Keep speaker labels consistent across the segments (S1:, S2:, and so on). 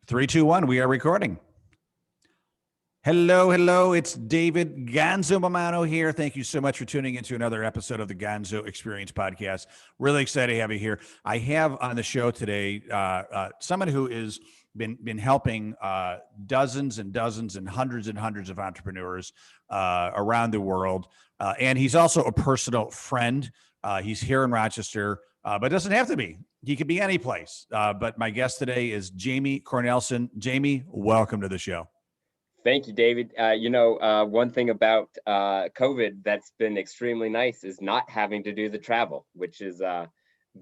S1: Three, two, one. We are recording. Hello. It's David Gonzo Mamano here. Thank you so much for tuning into another episode of the Gonzo Experience Podcast. Really excited to have you here. I have on the show today someone who has been helping dozens and dozens and hundreds of entrepreneurs around the world. And he's also a personal friend. He's here in Rochester, but doesn't have to be. He could be any place. But my guest today is Jamie Cornehlsen. Jamie, welcome to the show.
S2: Thank you, David. One thing about COVID that's been extremely nice is not having to do the travel, which has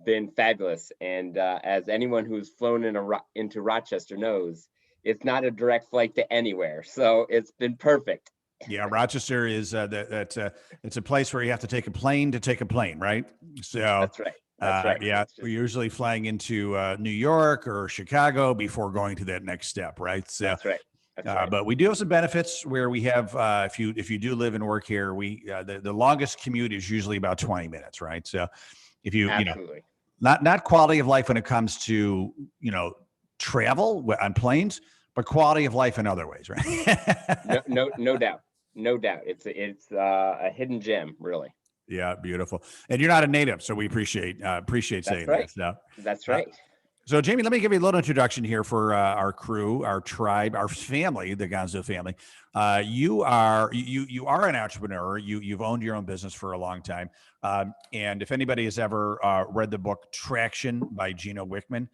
S2: been fabulous. And as anyone who's flown into Rochester knows, it's not a direct flight to anywhere. So it's been perfect.
S1: Yeah, Rochester is it's a place where you have to take a plane to take a plane, right? So
S2: that's right. That's right.
S1: Yeah, we're usually flying into New York or Chicago before going to that next step, right? So
S2: that's right. Right.
S1: But we do have some benefits where we have, if you do live and work here, the longest commute is usually about 20 minutes, right? So if
S2: absolutely
S1: not quality of life when it comes to travel on planes, but quality of life in other ways, right?
S2: No doubt. It's a hidden gem, really.
S1: Yeah, beautiful. And you're not a native, so we appreciate saying
S2: right.
S1: that. So,
S2: that's right.
S1: So, Jamie, let me give you a little introduction here for our crew, our tribe, our family, the Gonzo family. You are an entrepreneur. You've owned your own business for a long time. And if anybody has ever read the book Traction by Gino Wickman,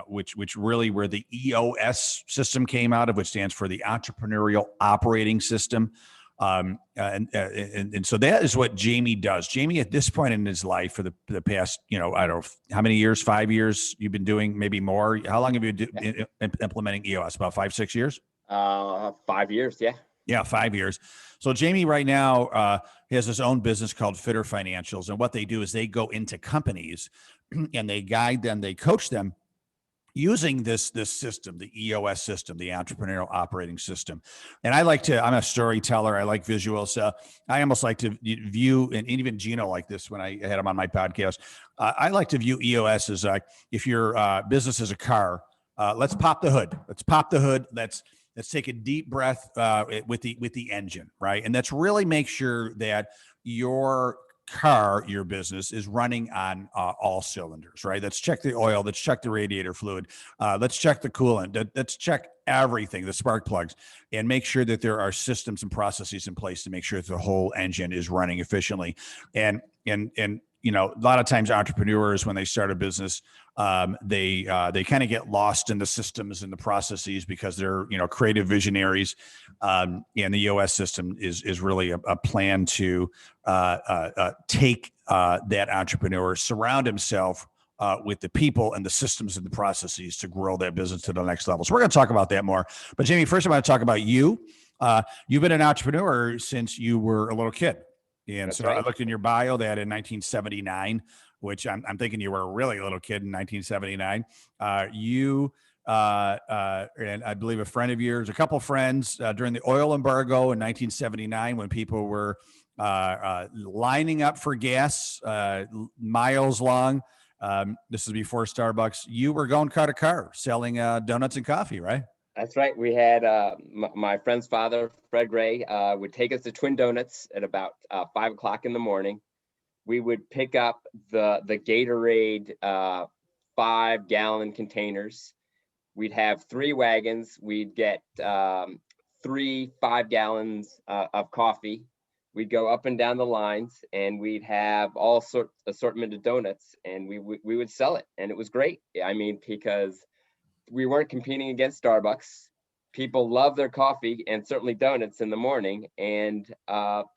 S1: which really where the EOS system came out of, which stands for the Entrepreneurial Operating System. And so that is what Jamie does. Jamie, at this point in his life, for the past, I don't know how many years, 5 years you've been doing, maybe more. How long have you been implementing EOS? About 5-6 years?
S2: 5 years. Yeah.
S1: Yeah, 5 years. So Jamie right now has his own business called Fitter Financials. And what they do is they go into companies and they guide them, they coach them using this system, the EOS system, the Entrepreneurial Operating System. And I'm a storyteller. I like visuals. So I almost like to view, and even Gino like this when I had him on my podcast, I like to view EOS as like, if your business is a car, let's pop the hood. Let's take a deep breath with the engine, right? And that's really make sure that your business is running on all cylinders, right? Let's check the oil. Let's check the radiator fluid. Let's check the coolant. Let's check everything, the spark plugs, and make sure that there are systems and processes in place to make sure that the whole engine is running efficiently. And a lot of times entrepreneurs, when they start a business, they kind of get lost in the systems and the processes because they're, creative visionaries. And the EOS system is really a plan to take that entrepreneur, surround himself with the people and the systems and the processes to grow that business to the next level. So we're going to talk about that more. But Jamie, first I want to talk about you. You've been an entrepreneur since you were a little kid. And
S2: That's
S1: so
S2: right.
S1: I looked in your bio that in 1979, which I'm thinking you were a really little kid in 1979. And I believe a friend of yours, a couple friends during the oil embargo in 1979, when people were lining up for gas miles long. This is before Starbucks. You were going car to car selling donuts and coffee, right?
S2: That's right. We had my friend's father, Fred Gray, would take us to Twin Donuts at about 5 o'clock in the morning. We would pick up the Gatorade 5-gallon containers. We'd have 3 wagons. We'd get 3 5-gallons of coffee. We'd go up and down the lines, and we'd have all sorts assortment of donuts, and we would sell it, and it was great. I mean, because we weren't competing against Starbucks. People love their coffee and certainly donuts in the morning, and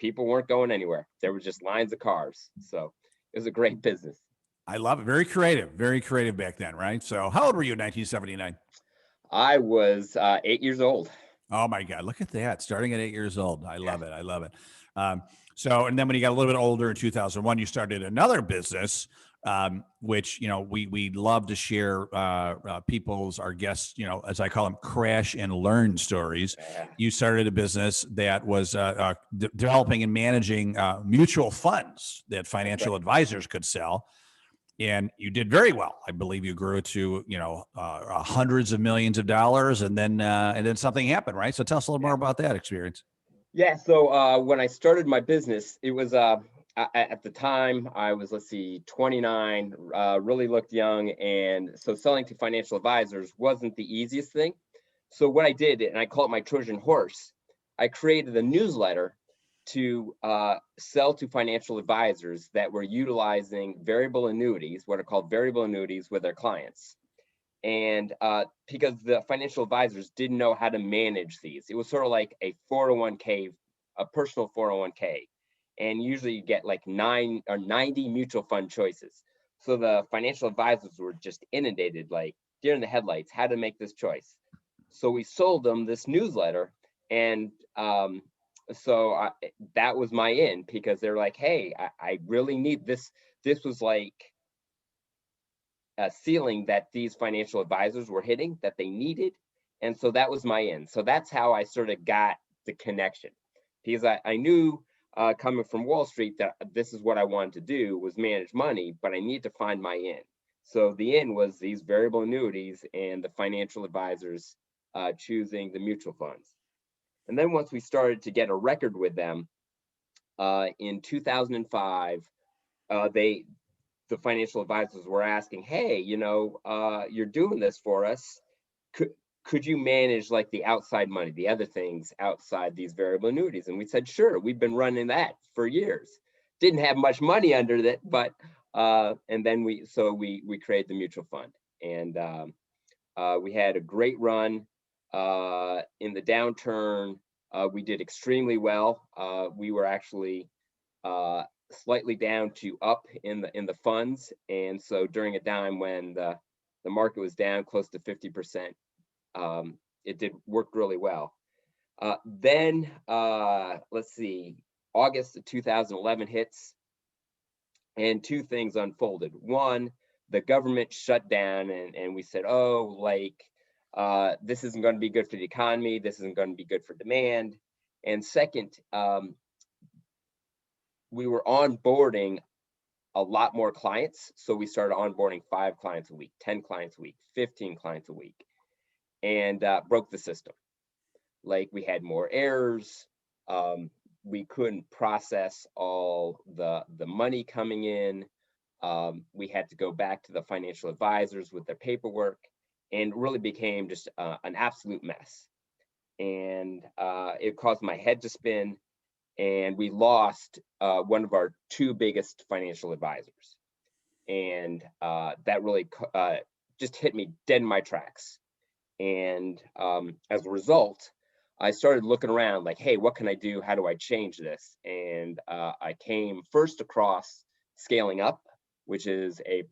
S2: people weren't going anywhere. There were just lines of cars. So it was a great business.
S1: I love it. Very creative back then, right? So how old were you in 1979?
S2: I was 8 years old.
S1: Oh my God. Look at that. Starting at 8 years old. I love it. And then when you got a little bit older in 2001, you started another business, which, we love to share our guests, as I call them, crash and learn stories.
S2: Yeah.
S1: You started a business that was developing and managing mutual funds that financial advisors could sell. and you did very well. I believe you grew to, hundreds of millions of dollars, and then something happened, right? So tell us a little more about that experience.
S2: Yeah. So when I started my business, it was at the time I was, let's see, 29, really looked young, and so selling to financial advisors wasn't the easiest thing. So what I did, and I call it my Trojan horse, I created a newsletter to sell to financial advisors that were utilizing variable annuities, what are called variable annuities, with their clients. And because the financial advisors didn't know how to manage these, it was sort of like a 401k, a personal 401k. And usually you get like 9 or 90 mutual fund choices. So the financial advisors were just inundated, like deer in the headlights, how to make this choice. So we sold them this newsletter, and that was my in, because they're like, hey, I really need this. This was like a ceiling that these financial advisors were hitting that they needed. And so that was my in. So that's how I sort of got the connection, because I knew coming from Wall Street that this is what I wanted to do, was manage money, but I need to find my in. So the in was these variable annuities and the financial advisors choosing the mutual funds. And then once we started to get a record with them in 2005, the financial advisors were asking, hey, you're doing this for us. Could you manage like the outside money, the other things outside these variable annuities? And we said, sure, we've been running that for years. Didn't have much money under it, but and then we created the mutual fund, and we had a great run in the downturn. We did extremely well. We were actually slightly down to up in the funds, and so during a time when the market was down close to 50%, it did work really well. Then let's see, August of 2011 hits, and two things unfolded. One, the government shut down, and we said, oh, like this isn't going to be good for the economy. This isn't going to be good for demand. And second, we were onboarding a lot more clients. So we started onboarding 5 clients a week, 10 clients a week, 15 clients a week, and broke the system. Like, we had more errors. We couldn't process all the money coming in. We had to go back to the financial advisors with their paperwork, and really became just an absolute mess. And it caused my head to spin, and we lost one of our 2 biggest financial advisors. And that really just hit me dead in my tracks. And as a result, I started looking around like, hey, what can I do? How do I change this? And I came first across Scaling Up, which is a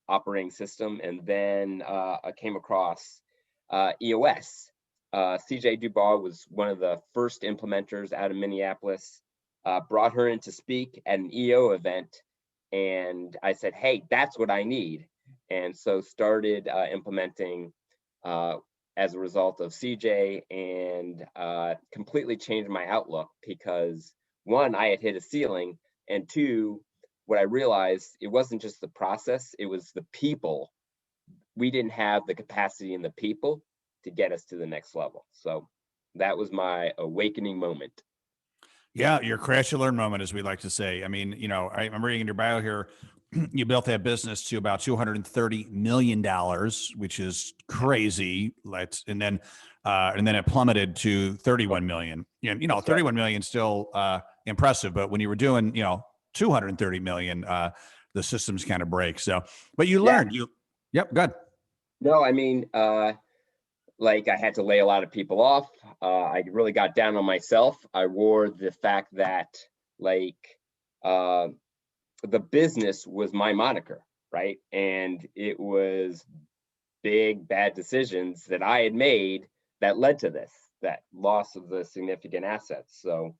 S2: operating system. And then I came across EOS. CJ Dubois was one of the first implementers out of Minneapolis, brought her in to speak at an EO event. And I said, hey, that's what I need. And so started implementing as a result of CJ, and completely changed my outlook, because 1, I had hit a ceiling, and 2, what I realized, it wasn't just the process, it was the people. We didn't have the capacity in the people to get us to the next level. So that was my awakening moment.
S1: Yeah, your crash to learn moment, as we like to say. I mean, I'm reading in your bio here, you built that business to about $230 million, which is crazy. And then it plummeted to 31 million. And, 31 million still impressive, but when you were doing, 230 million, the systems kind of break. So, but you learned. Yep, good.
S2: No, I mean, like, I had to lay a lot of people off. I really got down on myself. I wore the fact that, like, the business was my moniker, right? And it was big, bad decisions that I had made that led to this, that loss of the significant assets. So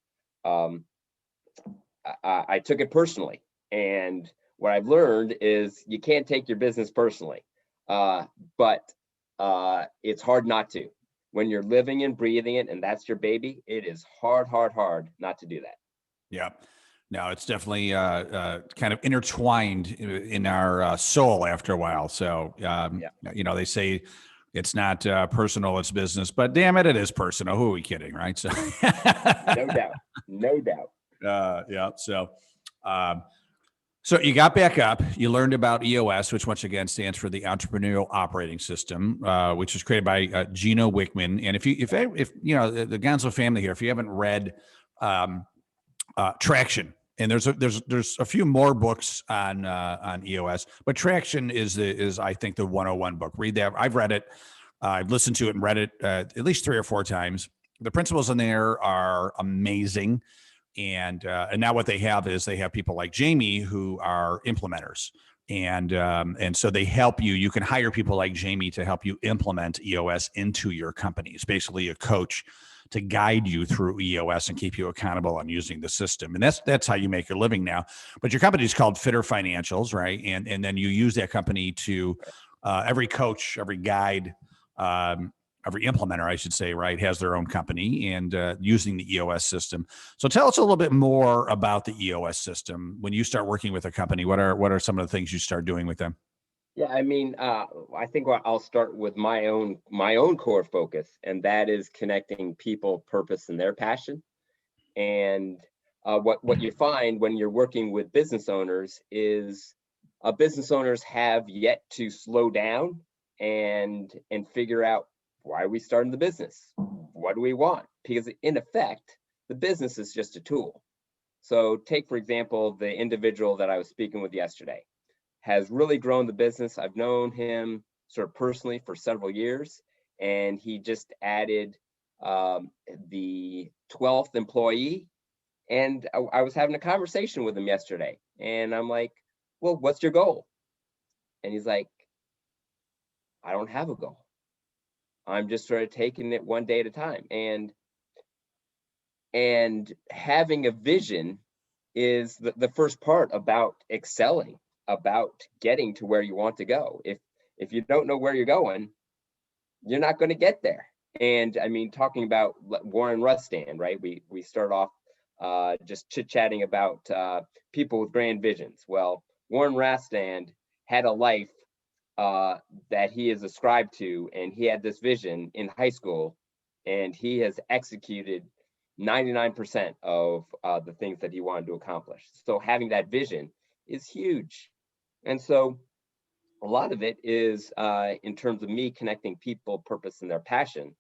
S2: I took it personally. And what I've learned is you can't take your business personally, but it's hard not to. When you're living and breathing it, and that's your baby, it is hard not to do that.
S1: Yeah. No, it's definitely kind of intertwined in our soul after a while. So,
S2: Yeah,
S1: they say it's not personal, it's business, but damn it, it is personal. Who are we kidding, right? So,
S2: no doubt, no doubt.
S1: yeah. Um, so you got back up. You learned about EOS, which once again stands for the Entrepreneurial Operating System, which was created by Gino Wickman. And if the Gonzo family here, if you haven't read um, Traction, and there's a few more books on EOS, but Traction is I think the 101 book. Read that. I've read it. I've listened to it and read it at least 3 or 4 times. The principles in there are amazing. And now what they have is they have people like Jamie who are implementers, and so they help you. You can hire people like Jamie to help you implement EOS into your company. It's basically a coach to guide you through EOS and keep you accountable on using the system. And that's how you make your living now. But your company is called Fitter Financials, right? And then you use that company to every coach, every guide. Every implementer, I should say, right, has their own company and using the EOS system. So tell us a little bit more about the EOS system. When you start working with a company, what are some of the things you start doing with them?
S2: Yeah, I mean, I think I'll start with my own core focus, and that is connecting people, purpose, and their passion. And what you find when you're working with business owners is business owners have yet to slow down and figure out why are we starting the business? What do we want? Because in effect, the business is just a tool. So take, for example, the individual that I was speaking with yesterday has really grown the business. I've known him sort of personally for several years, and he just added um, the 12th employee. And I was having a conversation with him yesterday, and I'm like, well, what's your goal? And he's like, I don't have a goal. I'm just sort of taking it one day at a time. And having a vision is the first part about excelling, about getting to where you want to go. If you don't know where you're going, you're not going to get there. And I mean, talking about Warren Rustand, right? We start off just chit chatting about people with grand visions. Well, Warren Rustand had a life that he is ascribed to, and he had this vision in high school, and he has executed 99% of the things that he wanted to accomplish. So having that vision is huge. And so a lot of it is in terms of me connecting people, purpose, and their passion,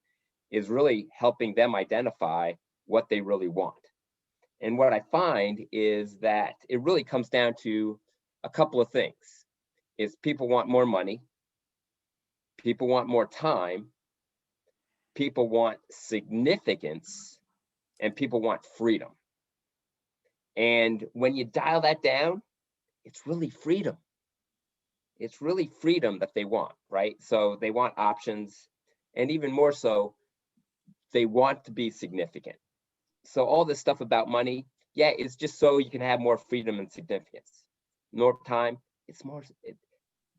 S2: is really helping them identify what they really want. And what I find is that it really comes down to a couple of things. Is people want more money, people want more time, people want significance, and people want freedom. And when you dial that down, it's really freedom. It's really freedom that they want, right? So they want options, and even more so, they want to be significant. So all this stuff about money, yeah, it's just so you can have more freedom and significance. More time, it's more,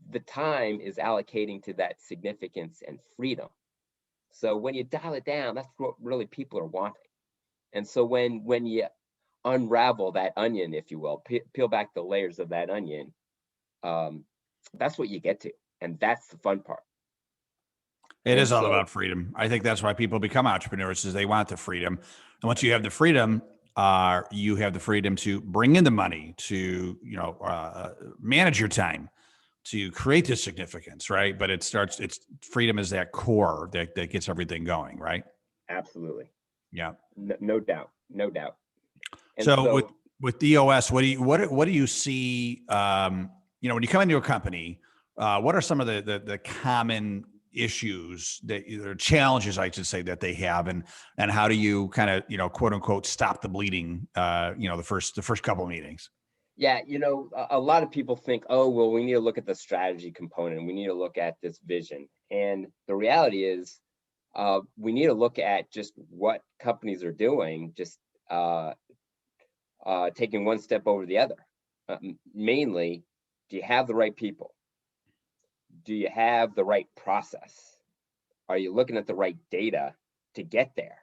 S2: the time is allocating to that significance and freedom. So when you dial it down, that's what really people are wanting. And so when you unravel that onion, if you will, peel back the layers of that onion, um, that's what you get to, and that's the fun part.
S1: It
S2: And
S1: is all
S2: so,
S1: about freedom. I think that's why people become entrepreneurs is they want the freedom. And once you have the freedom, you have the freedom to bring in the money, to manage your time, to create the significance, right? But it's freedom is that core that gets everything going, right?
S2: absolutely,
S1: Yeah.
S2: no doubt, no doubt. And
S1: So
S2: so,
S1: with DOS, what do you see? When you come into a company, what are some of the common issues that or challenges I should say that they have, and how do you kind of quote unquote stop the bleeding? The first couple of meetings.
S2: yeah, a lot of people think, oh, well, we need to look at the strategy component. We need to look at this vision. And the reality is, we need to look at just what companies are doing, just taking one step over the other. Mainly, do you have the right people? Do you have the right process? Are you looking at the right data to get there?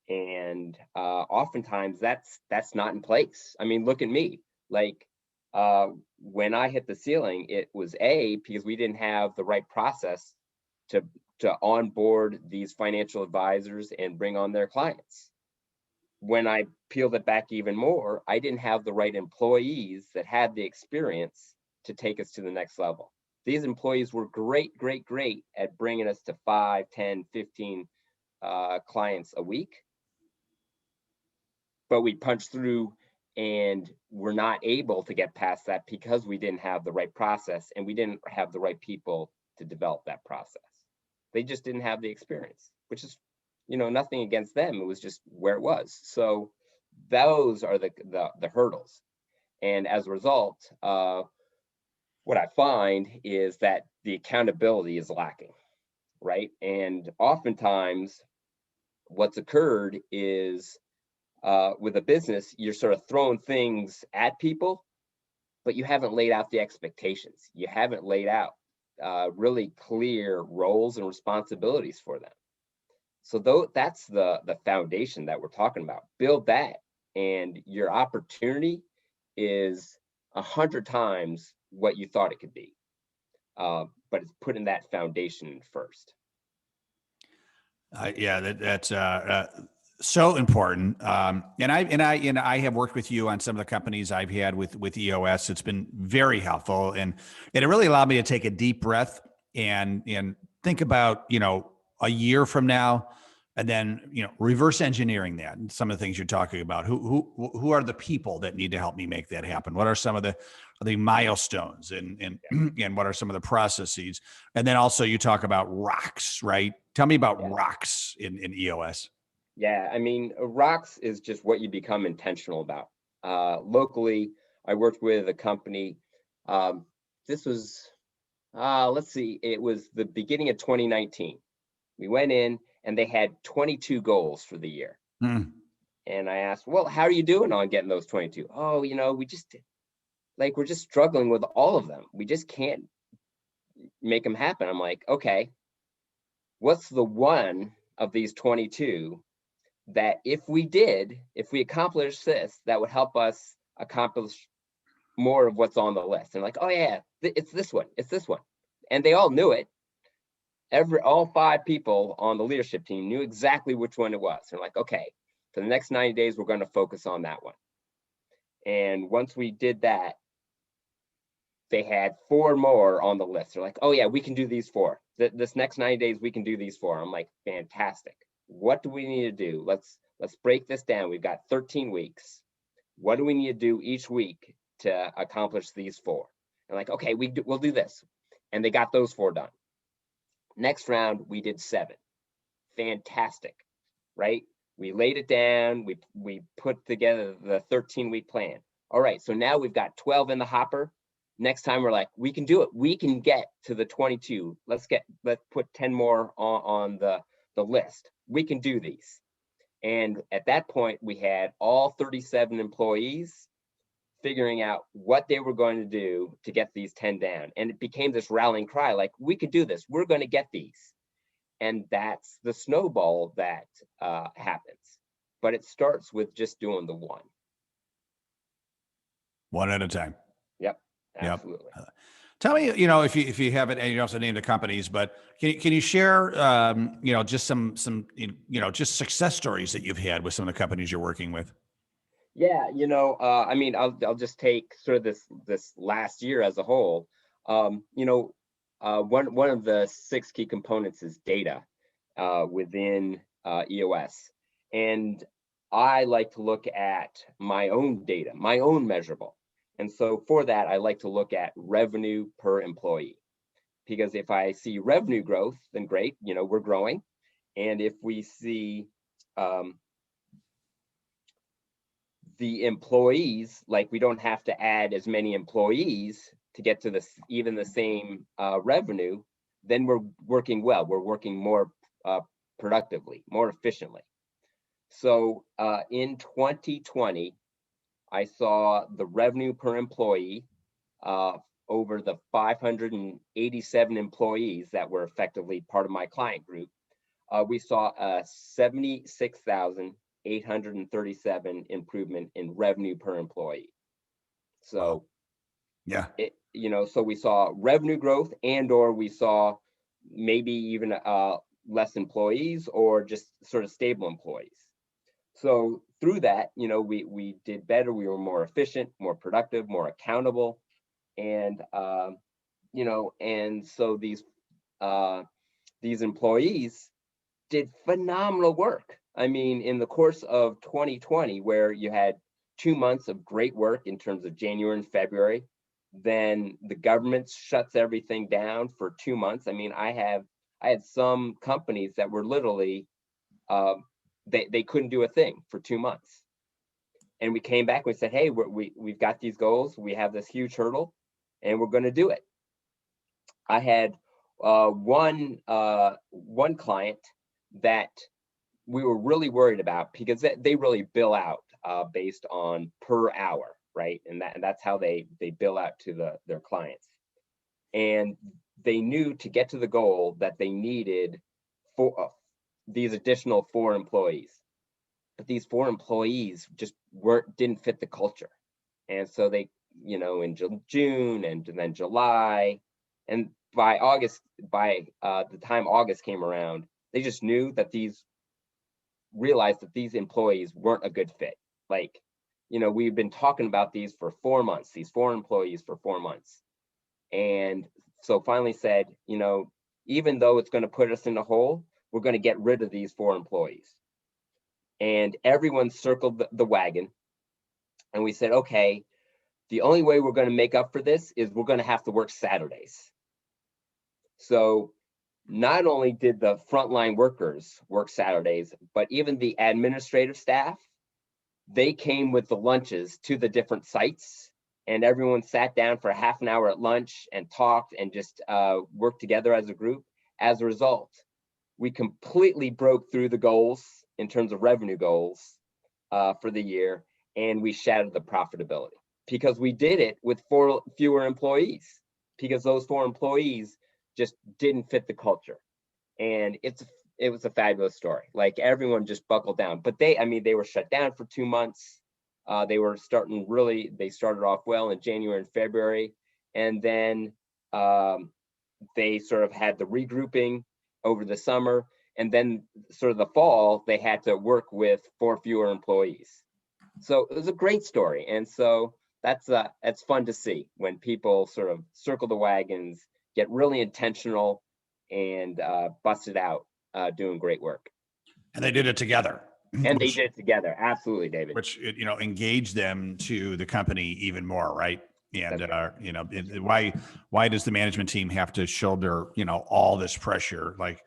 S2: And oftentimes that's not in place. I mean, look at me. Like when I hit the ceiling, it was because we didn't have the right process to onboard these financial advisors and bring on their clients. When I peeled it back even more, I didn't have the right employees that had the experience to take us to the next level. These employees were great at bringing us to 5, 10, 15 clients a week, but we punched through and we're not able to get past that because we didn't have the right process and we didn't have the right people to develop that process. They just didn't have the experience, which is, nothing against them. It was just where it was. So those are the hurdles. And as a result, what I find is that the accountability is lacking, right? And oftentimes what's occurred is with a business, you're sort of throwing things at people, but you haven't laid out the expectations. You haven't laid out really clear roles and responsibilities for them. So that's the foundation that we're talking about. Build that, and your opportunity is 100 times what you thought it could be. But it's putting that foundation first.
S1: Yeah, that's so important. And I have worked with you on some of the companies I've had with EOS. It's been very helpful, and it really allowed me to take a deep breath and think about a year from now, and then reverse engineering that and some of the things you're talking about. Who are the people that need to help me make that happen? What are some of the milestones and and what are some of the processes? And then also you talk about rocks, right? Tell me about rocks in EOS.
S2: Yeah, I mean, rocks is just what you become intentional about. Locally, I worked with a company. This was, let's see, it was the beginning of 2019. We went in and they had 22 goals for the year.
S1: Mm.
S2: And I asked, well, how are you doing on getting those 22? Oh, we just we're just struggling with all of them. We just can't make them happen. I'm like, okay, what's the one of these 22 that if we accomplish this, that would help us accomplish more of what's on the list? And like, oh yeah, it's this one. And they all knew it. All 5 people on the leadership team knew exactly which one it was. They're like, okay, for the next 90 days, we're going to focus on that one. And once we did that, they had 4 more on the list. They're like, oh yeah, we can do these 4. This next 90 days, we can do these 4. I'm like, fantastic. What do we need to do? Let's break this down. We've got 13 weeks. What do we need to do each week to accomplish these 4? And like, okay, we'll do this. And they got those 4 done. Next round, we did 7. Fantastic, right? We laid it down. We put together the 13-week plan. All right, so now we've got 12 in the hopper. Next time we're like, we can do it. We can get to the 22. Let's put 10 more on the list. We can do these. And at that point, we had all 37 employees figuring out what they were going to do to get these 10 down. And it became this rallying cry, like, we could do this. We're going to get these. And that's the snowball that happens. But it starts with just doing the one.
S1: One at a time.
S2: Yep, absolutely.
S1: Yep. Tell me, if you have it, and you don't have to name the companies, but can you share, just some just success stories that you've had with some of the companies you're working with?
S2: Yeah, I mean, I'll just take sort of this last year as a whole. One of the 6 key components is data within EOS, and I like to look at my own data, my own measurable. And so for that, I like to look at revenue per employee, because if I see revenue growth, then great, we're growing. And if we see the employees, like we don't have to add as many employees to get to even the same revenue, then we're working well. We're working more productively, more efficiently. So in 2020, I saw the revenue per employee over the 587 employees that were effectively part of my client group. We saw a $76,000 837 improvement in revenue per employee. So
S1: yeah,
S2: so we saw revenue growth, and or we saw maybe even less employees, or just sort of stable employees. So through that, we did better. We were more efficient, more productive, more accountable, and and so these employees did phenomenal work. I mean, in the course of 2020, where you had 2 months of great work in terms of January and February, then the government shuts everything down for 2 months. I mean, I had some companies that were literally they couldn't do a thing for 2 months. And we came back and we said, hey, we've got these goals. We have this huge hurdle, and we're going to do it. I had one client that we were really worried about, because they really bill out based on per hour, right? And that's how they bill out to their clients. And they knew to get to the goal that they needed these additional 4 employees, but these 4 employees just didn't fit the culture. And so they, in June and then July, and by the time August came around, they just realized that these employees weren't a good fit. Like, we've been talking about these for 4 months, these 4 employees for 4 months. And so finally said, even though it's going to put us in a hole, we're going to get rid of these 4 employees. And everyone circled the wagon. And we said, okay, the only way we're going to make up for this is we're going to have to work Saturdays. So not only did the frontline workers work Saturdays, but even the administrative staff, they came with the lunches to the different sites, and everyone sat down for half an hour at lunch and talked and just worked together as a group. As a result, we completely broke through the goals in terms of revenue goals for the year, and we shattered the profitability, because we did it with 4 fewer employees, because those 4 employees just didn't fit the culture. And it was a fabulous story. Like, everyone just buckled down. But they were shut down for 2 months. They started off well in January and February, and then they sort of had the regrouping over the summer, and then sort of the fall, they had to work with 4 fewer employees. So it was a great story. And so that's fun to see when people sort of circle the wagons, get really intentional, and bust it out doing great work.
S1: and they did it together.
S2: And they did it together. Absolutely, David.
S1: Which, engaged them to the company even more, right? And
S2: right.
S1: why does the management team have to shoulder all this pressure? Like,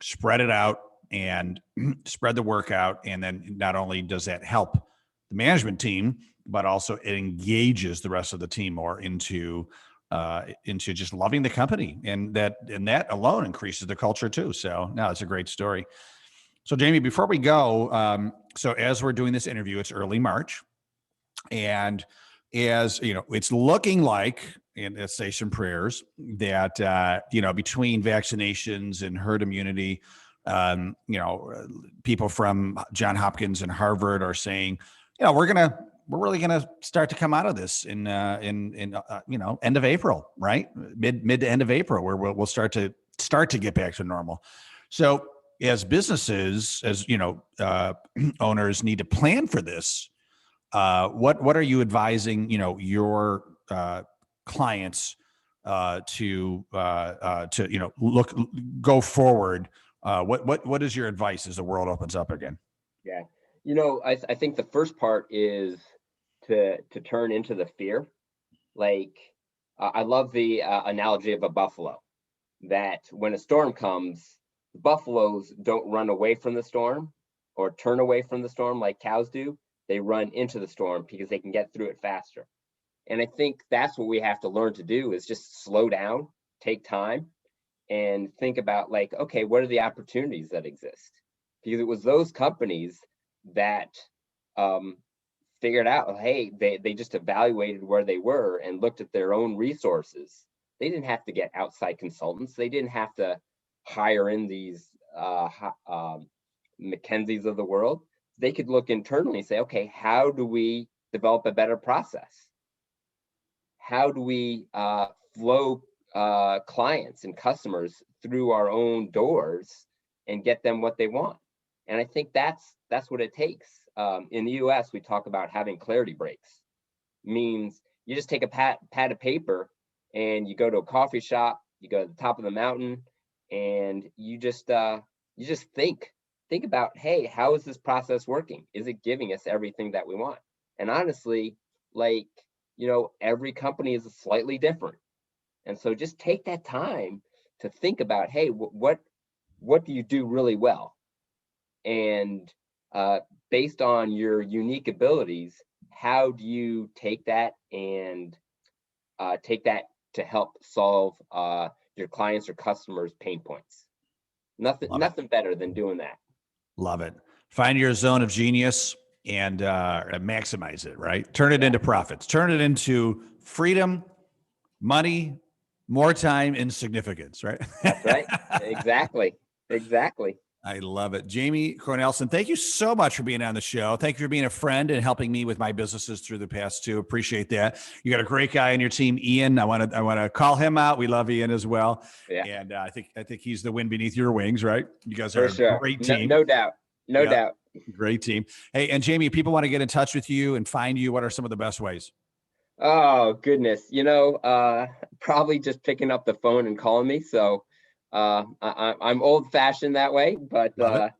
S1: spread it out and spread the work out, and then not only does that help the management team, but also it engages the rest of the team more into just loving the company, and that alone increases the culture too. So no, it's a great story. So Jamie, before we go, so as we're doing this interview, it's early March, and as it's looking like, and let's say some prayers, that between vaccinations and herd immunity, people from Johns Hopkins and Harvard are saying, we're really gonna start to come out of this in end of April, right? Mid to end of April, where we'll start to get back to normal. So as businesses, as owners need to plan for this, what are you advising your clients to go forward? What is your advice as the world opens up again?
S2: Yeah, I think the first part is to turn into the fear. Like, I love the analogy of a buffalo, that when a storm comes, the buffaloes don't run away from the storm or turn away from the storm like cows do. They run into the storm because they can get through it faster. And I think that's what we have to learn to do, is just slow down, take time, and think about, like, okay, what are the opportunities that exist? Because it was those companies that figured out, hey, they just evaluated where they were and looked at their own resources. They didn't have to get outside consultants. They didn't have to hire in these McKinseys of the world. they could look internally and say, okay, how do we develop a better process? How do we flow clients and customers through our own doors and get them what they want? And I think that's what it takes. In the US, we talk about having clarity breaks. Means you just take a pad of paper and you go to a coffee shop, you go to the top of the mountain, and you just think about, hey, how is this process working? Is it giving us everything that we want? And honestly, like, every company is slightly different. And so just take that time to think about, hey, what do you do really well? And based on your unique abilities, how do you take that and take that to help solve your clients or customers' pain points? Nothing better than doing that.
S1: Love it. Find your zone of genius and maximize it, right? Turn it into profits. Turn it into freedom, money, more time, and significance, right?
S2: That's right. Exactly.
S1: I love it. Jamie Cornehlsen, thank you so much for being on the show. Thank you for being a friend and helping me with my businesses through the past too. Appreciate that. You got a great guy on your team, Ian. I want to call him out. We love Ian as well.
S2: Yeah.
S1: And I think he's the wind beneath your wings, right? You guys
S2: For
S1: are
S2: sure.
S1: a great team.
S2: No doubt. No doubt.
S1: Great team. Hey, and Jamie, if people want to get in touch with you and find you, what are some of the best ways?
S2: Oh, goodness. Probably just picking up the phone and calling me. So I'm old fashioned that way, but go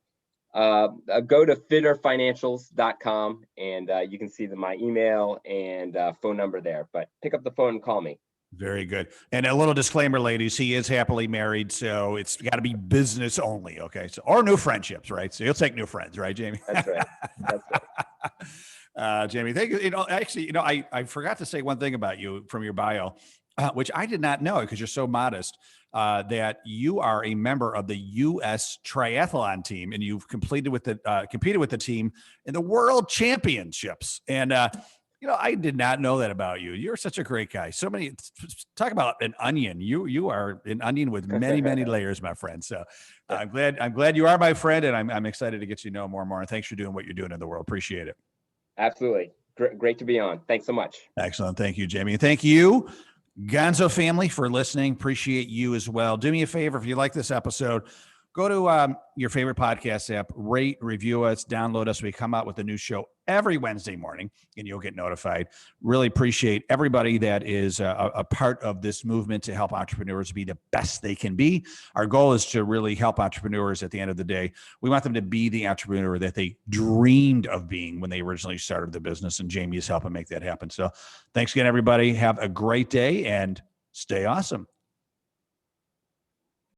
S2: to fitterfinancials.com and you can see my email and phone number there, but pick up the phone and call me.
S1: Very good. And a little disclaimer, ladies, he is happily married, so it's got to be business only. Okay. So, or new friendships, right? So you'll take new friends, right, Jamie?
S2: That's right.
S1: Jamie, thank you. Actually, I forgot to say one thing about you from your bio, which I did not know because you're so modest, that you are a member of the U.S. triathlon team and you've competed with the team in the world championships. And, I did not know that about you. You're such a great guy. So many, talk about an onion. You are an onion with many, many layers, my friend. So I'm glad you are my friend, and I'm excited to get you to know more and more. And thanks for doing what you're doing in the world. Appreciate it.
S2: Absolutely. Great to be on. Thanks so much.
S1: Excellent. Thank you, Jamie. Thank you, Gonzo family, for listening. Appreciate you as well. Do me a favor. If you like this episode, go to your favorite podcast app, rate, review us, download us. We come out with a new show every Wednesday morning, and you'll get notified. Really appreciate everybody that is a part of this movement to help entrepreneurs be the best they can be. Our goal is to really help entrepreneurs at the end of the day. We want them to be the entrepreneur that they dreamed of being when they originally started the business, and Jamie is helping make that happen. So thanks again, everybody. Have a great day and stay awesome.